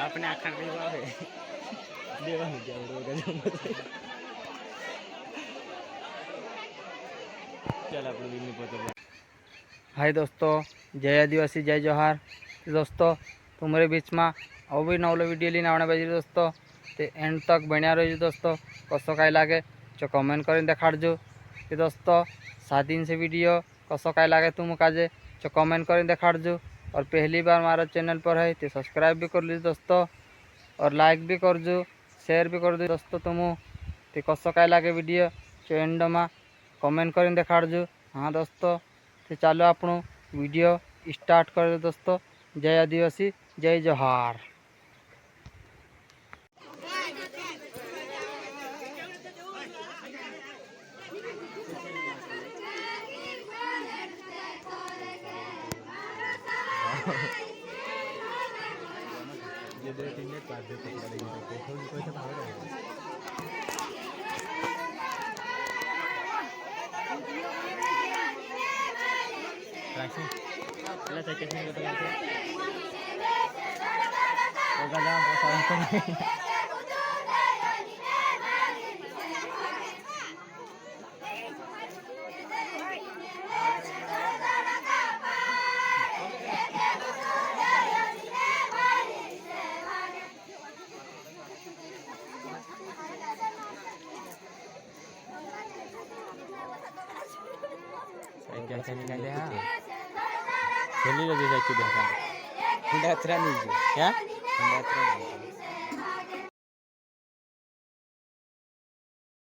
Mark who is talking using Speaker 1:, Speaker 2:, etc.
Speaker 1: આપણે આખા દેવા આવે દેવાનું ચાલ આપણે हाय दोस्तों, जय आदिवासी जय जोहार। दोस्तों तुम्हारे बीच में और भी नवलो वीडियो लेने आने बाजी दोस्तों, तो एंड तक बनिया रहो दोस्तों। कसो काय लगे जो कमेंट कर देखाड़जो कि दोस्तों 7 दिन से वीडियो कसो काय लगे तुम काजे जो कमेंट कर देखाड़जो। और पहली बार हमारा चैनल पर है तो सब्सक्राइब भी कर लीजिए दोस्तों, और लाइक भी करजो, शेयर भी कर दो दोस्तों। तुम तो कसो काय लगे वीडियो जो एंड में कमेंट कर देखाड़जो। हाँ दोस्तों, तो चलो आपनो वीडियो स्टार्ट कर दो दोस्तों। जय आदिवासी जय जोहार। Ini lagi saya coba kan. Tidak terani, ya? Tidak terani.